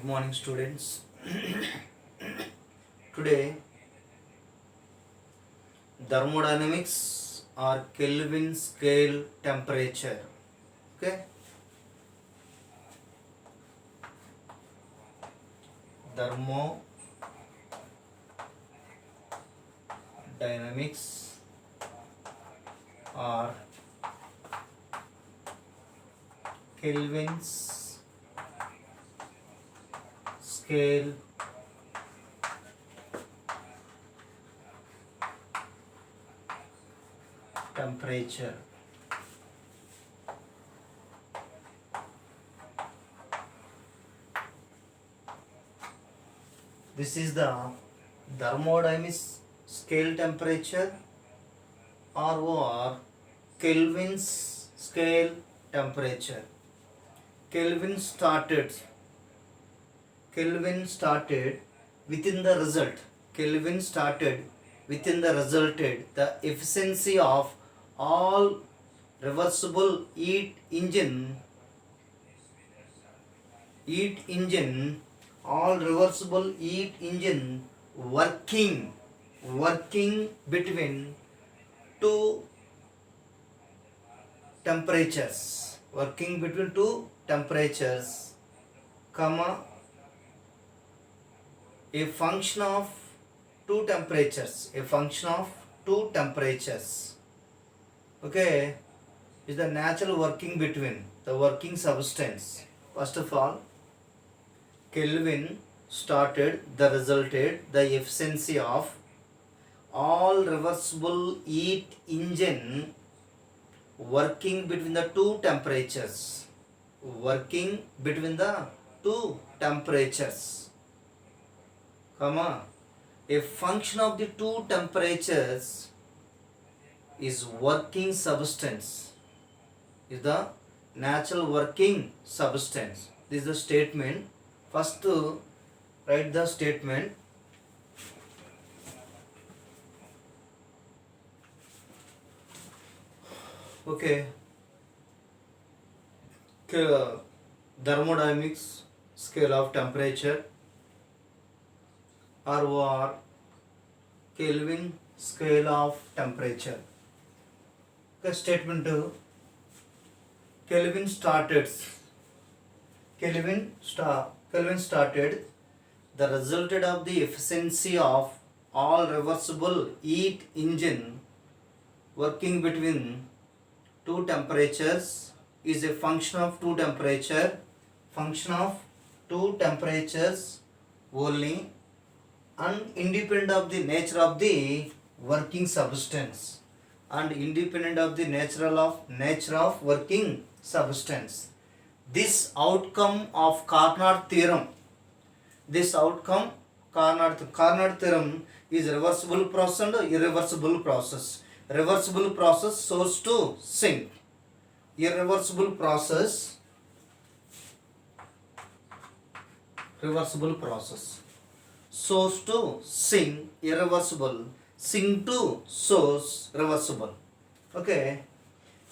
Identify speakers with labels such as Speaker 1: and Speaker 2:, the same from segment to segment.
Speaker 1: Good morning, students. Today, thermodynamics or Kelvin scale temperature. Okay, thermodynamics or Kelvin's scale temperature. This is the thermodynamics scale temperature or Kelvin's scale temperature. Kelvin started within the result. Kelvin started within the resulted the efficiency of all reversible heat engine all reversible heat engine working between two temperatures comma a function of two temperatures okay is the natural working between the working substance. First of all, Kelvin started the resulted the efficiency of all reversible heat engine working between the two temperatures comma a function of the two temperatures is working substance is the natural working substance. This is the statement. First write the statement. Okay, thermodynamics scale of temperature or Kelvin scale of temperature. Okay, statement 2. Kelvin started the resulted of the efficiency of all reversible heat engine working between two temperatures is a function of two temperatures only and independent of the nature of the working substance nature of working substance. This outcome of Carnot theorem is reversible process and irreversible process. Reversible process source to sink. Irreversible process source to sink, irreversible, sink to source, reversible. Okay,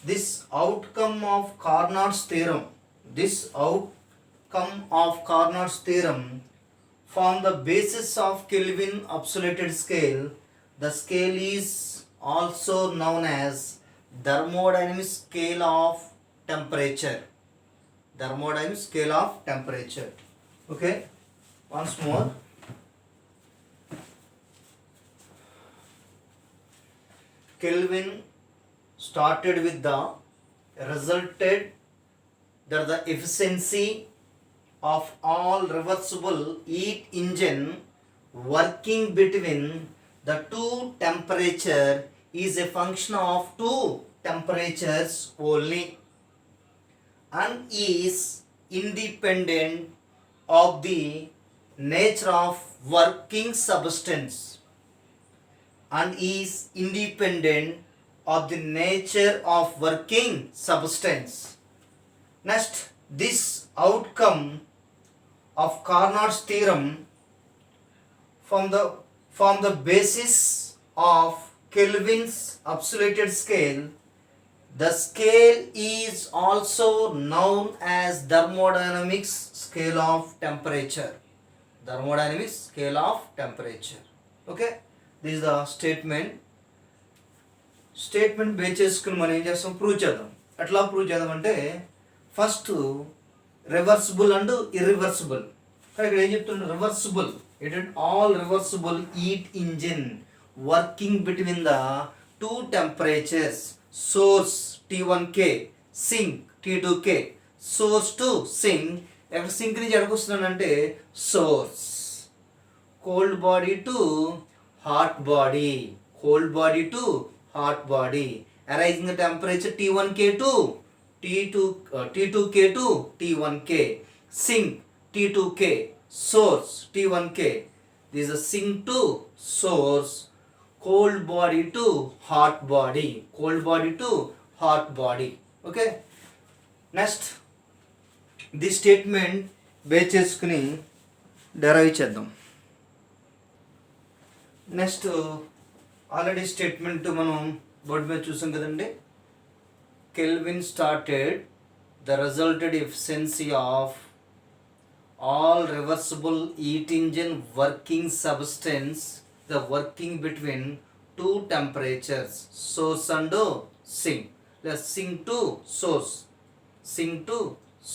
Speaker 1: this outcome of Carnot's theorem form the basis of Kelvin absolute scale. The scale is also known as thermodynamic scale of temperature. Okay, once more. Kelvin started with the resulted that the efficiency of all reversible heat engine working between the two temperature is a function of two temperatures only and is independent of the nature of working substance Next, this outcome of Carnot's theorem form the basis of Kelvin's absolute scale. The scale is also known as thermodynamics scale of temperature. Thermodynamics scale of temperature. Okay, this is the statement base చేసుకుని మనం ఏం చేస్తాం, prove చేద్దాం. ఎట్లా prove చేద్దాం అంటే first reversible and irreversible. ఇక్కడ ఏం చెప్తున్నాడు, రివర్సిబుల్ ఏంటంటే all reversible heat engine working between the two temperatures, source T1K, sink T2K. Source to sink, ఎక్కడ సింక్ నుంచి ఎక్కడికి వస్తున్నానంటే source. Cold body to hot body, cold body to hot body, arising the temperature T1K to T2K to T1K, sink T2K, source T1K. This is a sink to source, cold body to hot body, cold body to hot body. Okay, next this statement base చేసుకుని derive చేద్దాం. Next already statement మనం board మీద చూసాం కదండి. Kelvin started the resulted efficiency of all reversible heat engine working substance the working between two temperatures, source and sink. Sink to source, sink to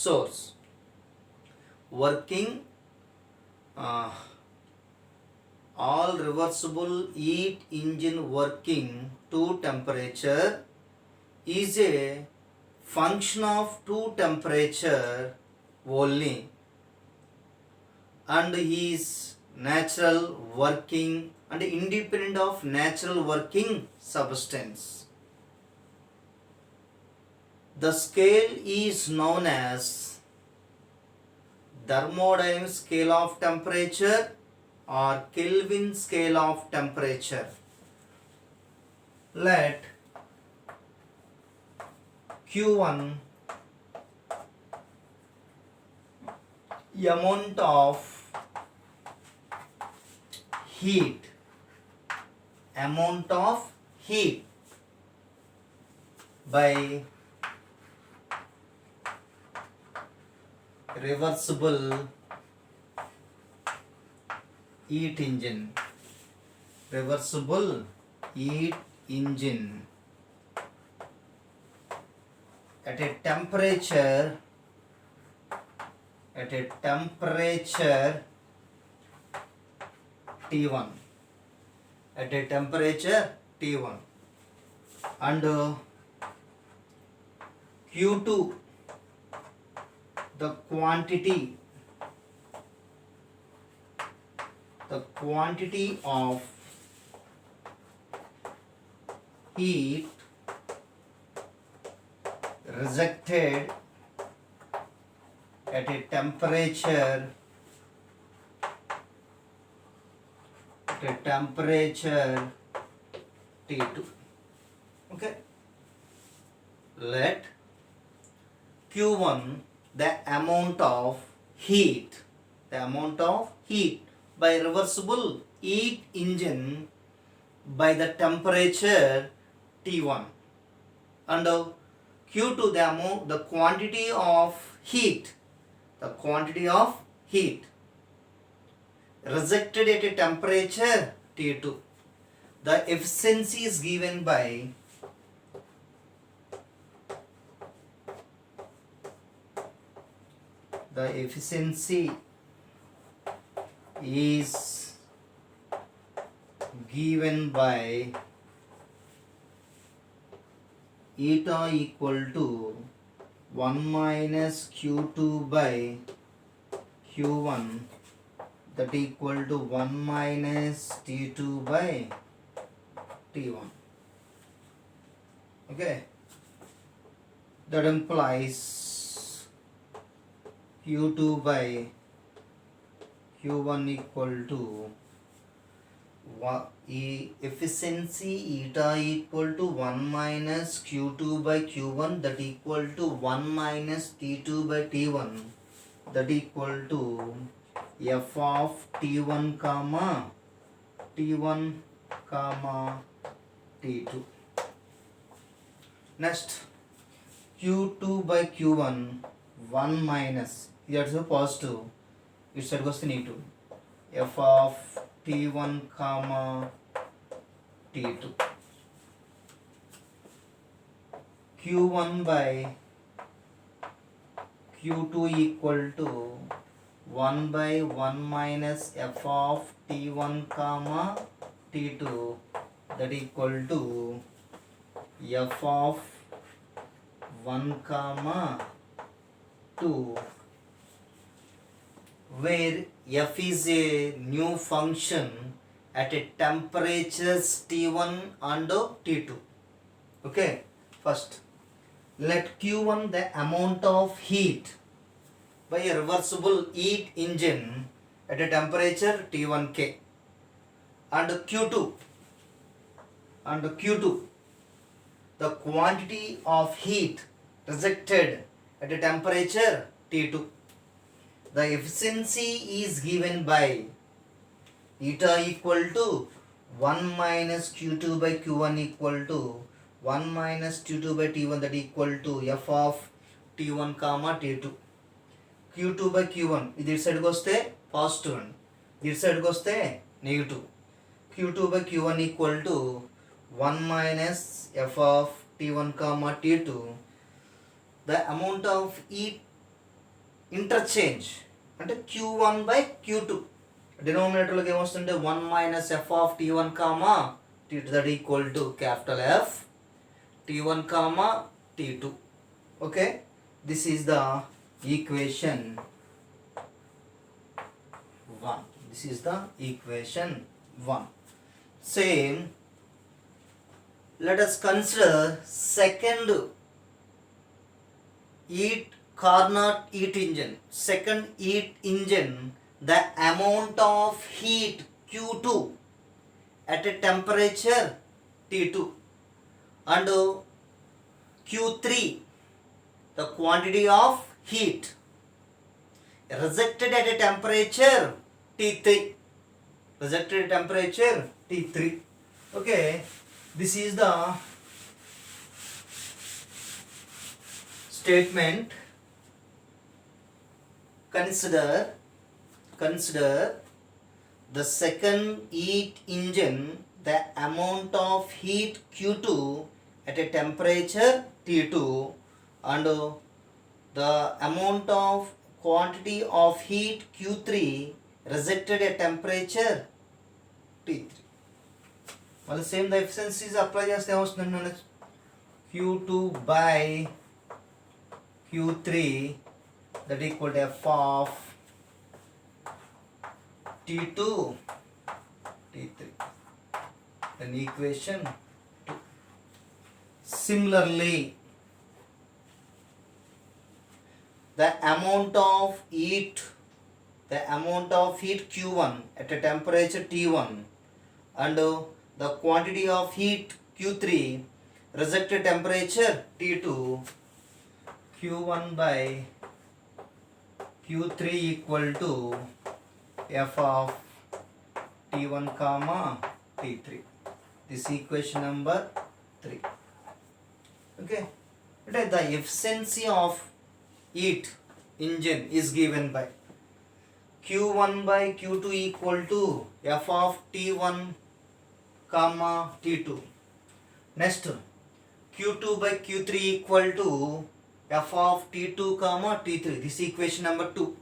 Speaker 1: source, working all reversible heat engine working to temperature is a function of two temperature only and is natural working and independent of natural working substance. The scale is known as thermodynamic scale of temperature or Kelvin scale of temperature. Let Q1 amount of heat, amount of heat by reversible heat engine, reversible heat engine at a temperature T1, at a temperature T1 and Q2 the quantity of heat rejected at a temperature T2. Okay, let Q1 the amount of heat by reversible heat engine by the temperature T1 and Q2 the quantity of heat rejected at a temperature T2. The efficiency is given by the efficiency is given by eta equal to 1 minus Q2 by Q1 that equal to 1 minus T2 by T1. Okay, that implies Q2 by Q1 equal to efficiency eta equal to 1 minus Q2 by Q1 that equal to 1 minus T2 by T1 that equal to f of T1 comma T1 comma T2. Next Q2 by Q1 1 minus that's a positive it side goes to negative f of T1 comma T2 Q1 by Q2 equal to 1 by 1 minus f of T1 comma T2 that equal to f of 1 comma 2 where f is a new function at a temperatures T1 and T2. Okay, first let Q1 the amount of heat by a reversible heat engine at a temperature T1K and Q2 the quantity of heat rejected at a temperature T2. The efficiency is given by eta equal to 1 minus Q2 by Q1 equal to 1 minus T2 by T1 that equal to f of T1 comma T2. Q2 by Q1 ఇది ఇటు సైడ్కి వస్తే positive అండి ఇటు సైడ్కి వస్తే negative Q2 by Q1 equal to 1 minus f of T1 comma T2 the amount of heat interchange అంటే Q1 by Q2 డినామినేటర్లోకి ఏమొస్తుంటే 1 minus f of T1 comma T2 that equal to capital F T1 comma T2. Okay, this is the equation 1. This is the equation 1. Same, let us consider second heat Carnot heat engine. Second heat engine, the amount of heat Q2 at a temperature T2 and Q3 the quantity of heat rejected at a temperature T3. Rejected at temperature T3. Okay, this is the statement. Consider the second heat engine the amount of heat Q2 at a temperature T2 and the amount of quantity of heat Q3 rejected at temperature T3. Well, same the efficiencies apply చేస్తే ఏమొస్తుందంటే Q2 by Q3 that equal to f of T2 T3 then equation 2. Similarly, the amount of heat Q1 at a temperature T1 and the quantity of heat Q3 rejected temperature T2 Q1 by Q3 equal to f of T1 comma T3. This equation number 3. Okay, the efficiency of heat engine is given by Q1 by Q2 equal to f of T1 comma T2. Next, Q2 by Q3 equal to f of T2 comma T3. This equation number 2.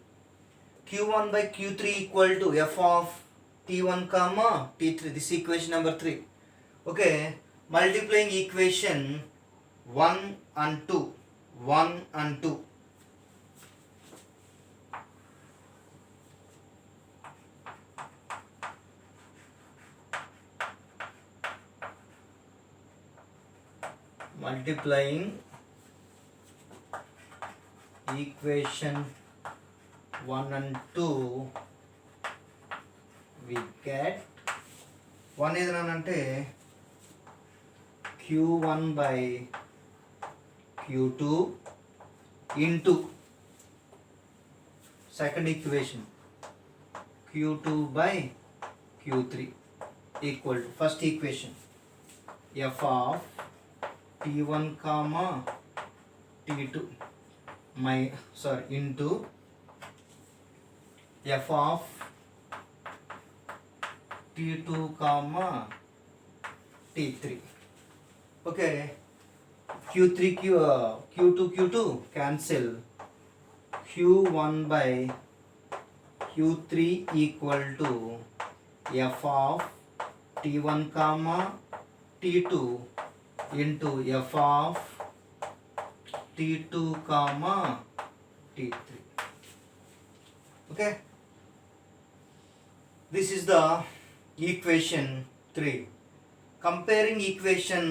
Speaker 1: Q1 by Q3 equal to f of T1 comma T3. This equation number 3. Okay, multiplying equation 1 and 2. 1 and 2. Multiplying equation 1 and 2 we get 1 ఏదనంటే Q1 by Q2 into second equation Q2 by Q3 equal to first equation f of T1 comma t2 into f of t2 comma t3. Okay, q2 cancel, q1 by q3 equal to f of t1 comma t2 into f of t2 comma t3. Okay, this is the equation 3. Comparing equation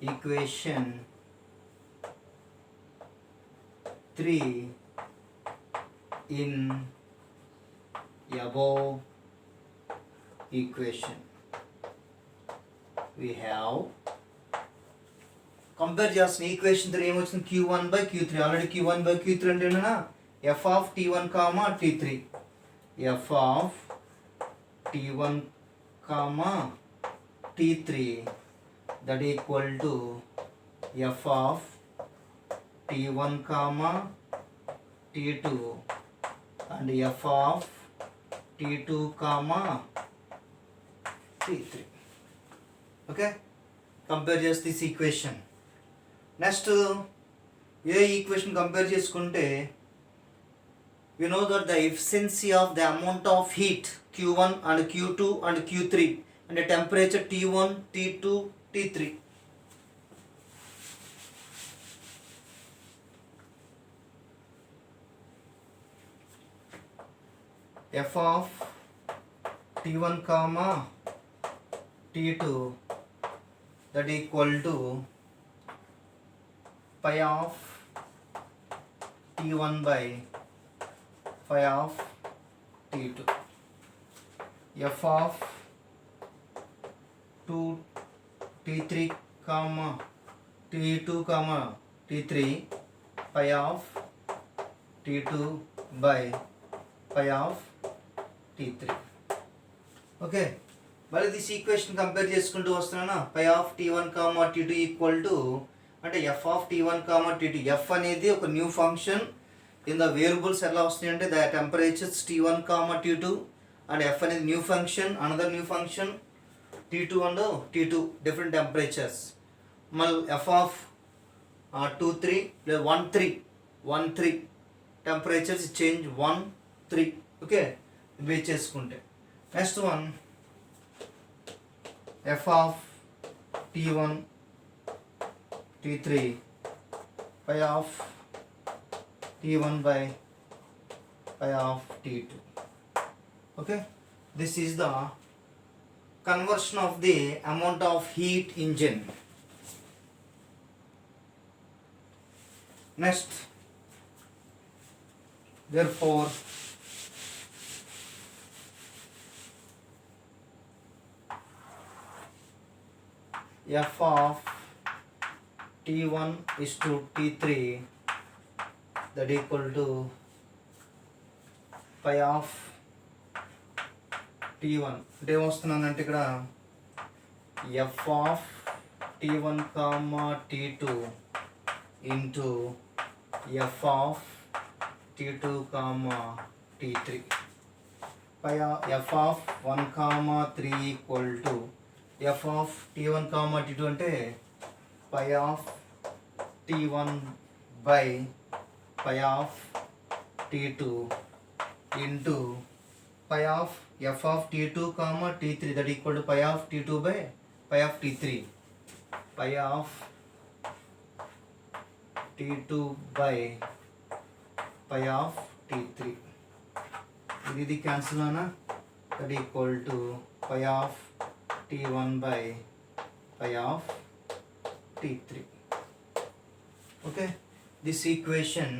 Speaker 1: equation 3 in above equation. We have compare చేస్తున్న equation 3 ఏమొచ్చింది, q1 by q3. Already q1 by q3 అంటే ఏంటన్నా f of t1 comma t3, f of t1 comma t3 that equal to f of t1 comma t2 and f of t2 comma t3. Okay, compare just this equation. Next, A equation compare చేసుకుంటే we know that the efficiency of the amount of heat q1 and q2 and q3 and the temperature t1 t2 t3. f of t1 comma t2 that equal to pi of t1 by pi of t2, f of t3 comma t2 comma t3 pi of t2 by pi of t3. Okay, మళ్ళీ this equation compare చేసుకుంటూ వస్తున్నానా, pi of t1 comma t2 equal to అంటే F of t1 comma t2. F అనేది ఒక new function in the variables ఎలా వస్తాయి అంటే the temperatures t1 comma t2 and F అనేది new function, another new function t2 and t2 different temperatures. మళ్ళీ F of 2 3 లేదా 1 3 temperatures change 1 3. Okay, ఇవి చేసుకుంటే next one f of t1 t3 pi of t1 by pi of t2. Okay, this is the conversion of the amount of heat engine. Next, therefore f of t1 is to t3 that equal to pi of t1 అంటే ఏమొస్తున్నానంటే ఇక్కడ f of t1 comma t2 into f of t2 comma t3 pi f of 1 comma 3 equal to f of t1 comma t2 అంటే pi of t1 by pi of t2 into pi of f of t2 comma t3 that equal to pi of t2 by pi of t3, pi of t2 by pi of t3. ఇది cancel అనా, that equal to pi of t1 by pi of t3. Okay, this equation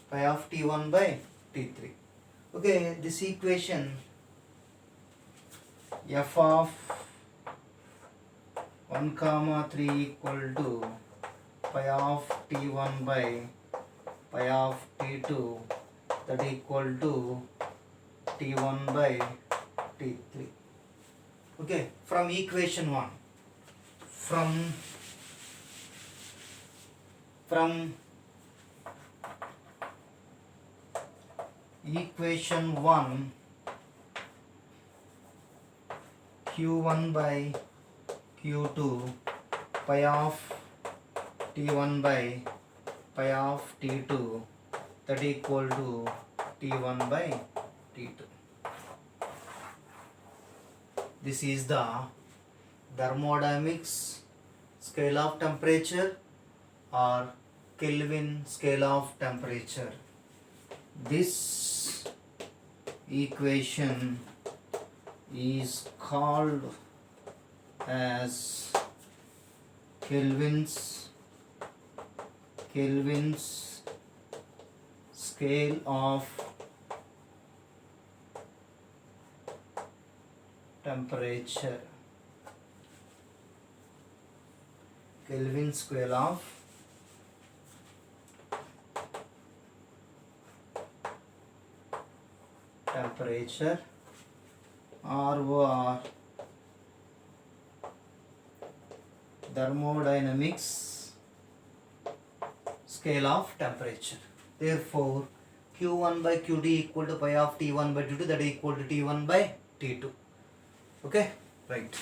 Speaker 1: pi of t1 by t3. Okay, this equation f of 1 comma 3 equal to pi of t1 by pi of T2 that equal to T1 by T3. Okay, from equation 1, from equation 1, Q1 by Q2 pi of T1 by pi of T2 that equal to T1 by T2. This is the thermodynamics scale of temperature or Kelvin scale of temperature. This equation is called as Kelvin's scale of temperature. Kelvin scale of temperature, or thermodynamics scale of temperature. Therefore, Q1 by Qt equal to pi of T1 by T2 that equal to T1 by T2. Okay, right.